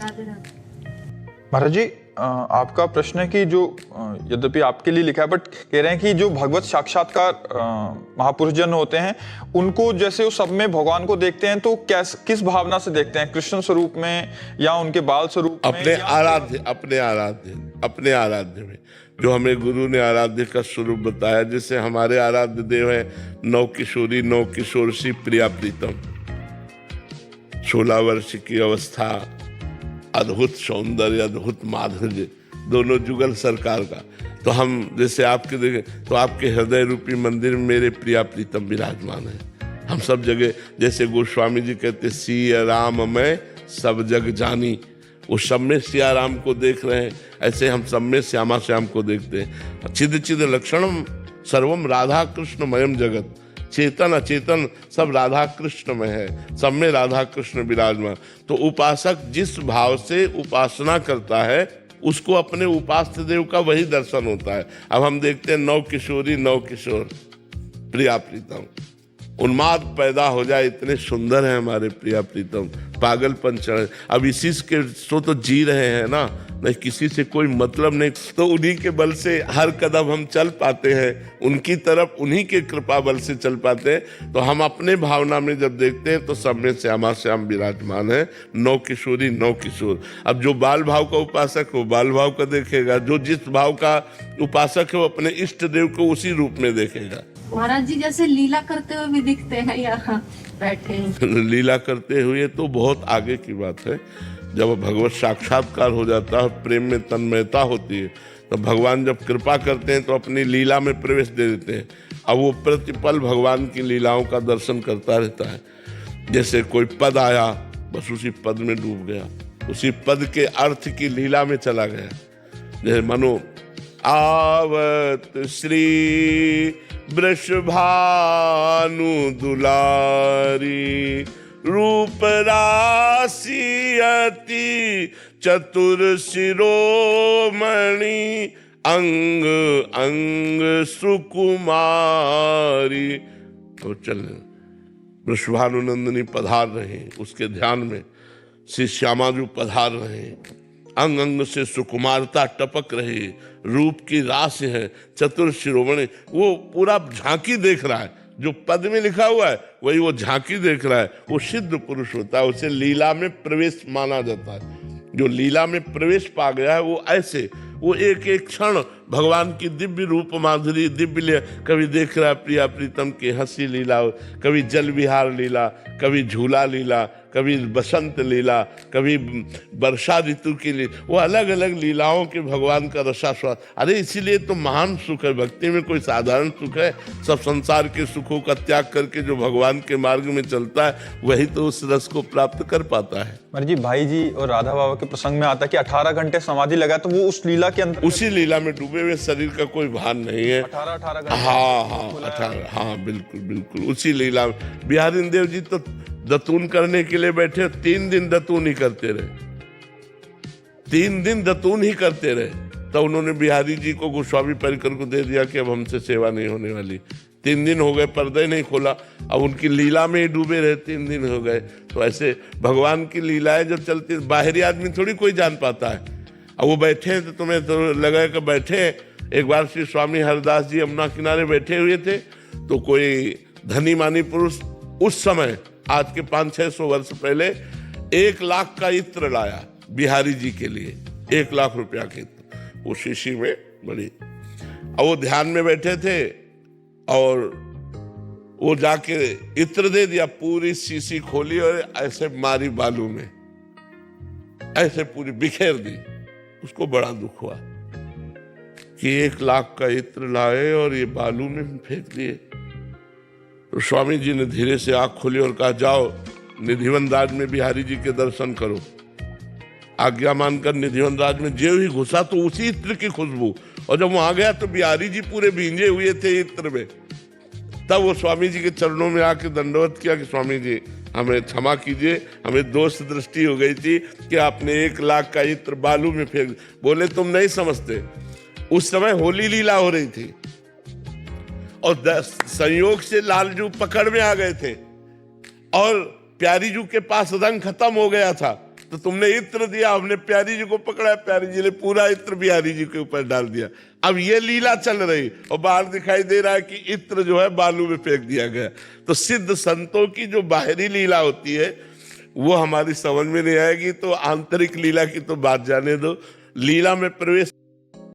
राधे राधे। महाराज जी, आपका प्रश्न है कि जो यद्यपि आपके लिए लिखा है बट कह रहे हैं कि जो भगवत साक्षात्कार महापुरुष जन होते हैं उनको जैसे वो सब में भगवान को देखते हैं तो किस भावना से देखते हैं, कृष्ण स्वरूप में या उनके बाल स्वरूप में? अपने आराध्य में जो हमें गुरु ने आराध्य का स्वरूप बताया, जैसे हमारे आराध्य देव है नौ किशोरी नौ किशोर सी प्रिया प्रीतम, 16 वर्ष की अवस्था, अद्भुत सौंदर्य, अद्भुत माधुर्य, दोनों जुगल सरकार का। तो हम जैसे आपके देखें तो आपके हृदय रूपी मंदिर में मेरे प्रिया प्रीतम विराजमान है। हम सब जगह, जैसे गोस्वामी जी कहते सिया राम मैं सब जग जानी, वो सब में सिया राम को देख रहे हैं, ऐसे हम सब में श्यामा श्याम को देखते हैं। चिद चिद लक्षणम सर्वम राधा कृष्ण मयम जगत, चेतन अचेतन सब राधा कृष्ण में है, सब में राधा कृष्ण विराजमान। तो उपासक जिस भाव से उपासना करता है उसको अपने उपास्य देव का वही दर्शन होता है। अब हम देखते हैं नौ किशोरी नौ किशोर प्रिया प्रीतम, उन्माद पैदा हो जाए, इतने सुंदर हैं हमारे प्रिया प्रीतम, पागलपन चढ़े। अब इसी के तो जी रहे हैं ना, नहीं किसी से कोई मतलब नहीं, तो उन्हीं के बल से हर कदम हम चल पाते हैं, उनकी तरफ उन्हीं के कृपा बल से चल पाते हैं। तो हम अपने भावना में जब देखते हैं तो सब में श्यामा श्याम विराजमान है, नौ किशोरी नौ किशोर। अब जो बाल भाव का उपासक हो बाल भाव का देखेगा, जो जिस भाव का उपासक है वो अपने इष्ट देव को उसी रूप में देखेगा। महाराज जी जैसे लीला करते हुए भी दिखते हैं यहाँ बैठे हैं। लीला करते हुए तो बहुत आगे की बात है। जब भगवत साक्षात्कार हो जाता है, प्रेम में तन्मयता होती है, तो भगवान जब कृपा करते हैं तो अपनी लीला में प्रवेश दे देते हैं। अब वो प्रतिपल भगवान की लीलाओं का दर्शन करता रहता है। जैसे कोई पद आया, बस उसी पद में डूब गया, उसी पद के अर्थ की लीला में चला गया। जैसे मनो आवत श्री वृषभानु दुलारी, रूप राशि अति चतुर शिरोमणि, अंग अंग सुकुमारी। तो चल वृषभानुनंदिनी पधार रहे, उसके ध्यान में श्री श्यामाजू पधार रहे, अंग अंग से सुकुमारता टपक रही, रूप की रास है, चतुर शिरोमणि। वो पूरा झांकी देख रहा है, जो पद में लिखा हुआ है वही वो झांकी देख रहा है। वो सिद्ध पुरुष होता है, उसे लीला में प्रवेश माना जाता है। जो लीला में प्रवेश पा गया है वो ऐसे, वो एक एक क्षण भगवान की दिव्य रूप माधुरी, दिव्य, कभी देख रहा है प्रिया प्रीतम की हंसी लीला, कभी जल विहार लीला, कभी झूला लीला, कभी बसंत लीला, कभी वर्षा ऋतु की लीला, वो अलग अलग लीलाओं के भगवान का रसास्वाद। अरे इसीलिए तो महान सुख है, भक्ति में कोई साधारण सुख है? सब संसार के सुखों का त्याग करके जो भगवान के मार्ग में चलता है वही तो उस रस को प्राप्त कर पाता है। महाराज जी, भाई जी और राधा बाबा के प्रसंग में आता है कि 18 घंटे समाधि लगा, तो वो उस लीला के अंदर, उसी लीला में डूबे हुए, शरीर का कोई भान नहीं है। 18 घंटे। हाँ बिल्कुल बिल्कुल उसी लीला में। बिहारी देव जी तो दतून करने के लिए बैठे, 3 दिन दतून ही करते रहे, 3 दिन दतून ही करते रहे। तब उन्होंने बिहारी जी को गोस्वामी परिकर को दे दिया कि अब हमसे सेवा नहीं होने वाली। 3 दिन हो गए, पर्दे नहीं खोला, अब उनकी लीला में ही डूबे रहे, 3 दिन हो गए। तो ऐसे भगवान की लीलाएं जब चलती, बाहरी आदमी थोड़ी कोई जान पाता है। अब वो बैठे हैं तो तुम्हें तो लगा कि बैठे। एक बार श्री स्वामी हरदास जी यमुना किनारे बैठे हुए थे, तो कोई धनी मानी पुरुष उस समय, आज के 500-600 वर्ष पहले, 1 लाख का इत्र लाया बिहारी जी के लिए, 1 लाख रुपया के इत्र, वो शीशी में बड़ी। अब वो ध्यान में बैठे थे और वो जाके इत्र दे दिया, पूरी शीशी खोली और ऐसे मारी बालू में, ऐसे पूरी बिखेर दी। उसको बड़ा दुख हुआ कि 1 लाख का इत्र लाए और ये बालू में फेंक दिए। तो स्वामी जी ने धीरे से आंख खोली और कहा, जाओ निधिवन राज में बिहारी जी के दर्शन करो। आज्ञा मानकर निधिवन राज में जो ही घुसा तो उसी इत्र की खुशबू, और जब वहां गया तो बिहारी जी पूरे भींजे हुए थे इत्र में। तब वो स्वामी जी के चरणों में आके दंडवत किया कि स्वामी जी हमें क्षमा कीजिए, हमें दोष दृष्टि हो गई थी कि आपने 1 लाख का इत्र बालू में फेंक। बोले तुम नहीं समझते, उस समय होली लीला हो रही थी और संयोग से लालजू पकड़ में आ गए थे और प्यारी जू के पास रंग खत्म हो गया था, तो तुमने इत्र दिया, हमने प्यारी जी को पकड़ा, प्यारी जी ने पूरा इत्र बिहारी जी के ऊपर डाल दिया। अब ये लीला चल रही और बाहर दिखाई दे रहा है कि इत्र जो है बालू में फेंक दिया गया। तो सिद्ध संतों की जो बाहरी लीला होती है वो हमारी समझ में नहीं आएगी, तो आंतरिक लीला की तो बात जाने दो। लीला में प्रवेश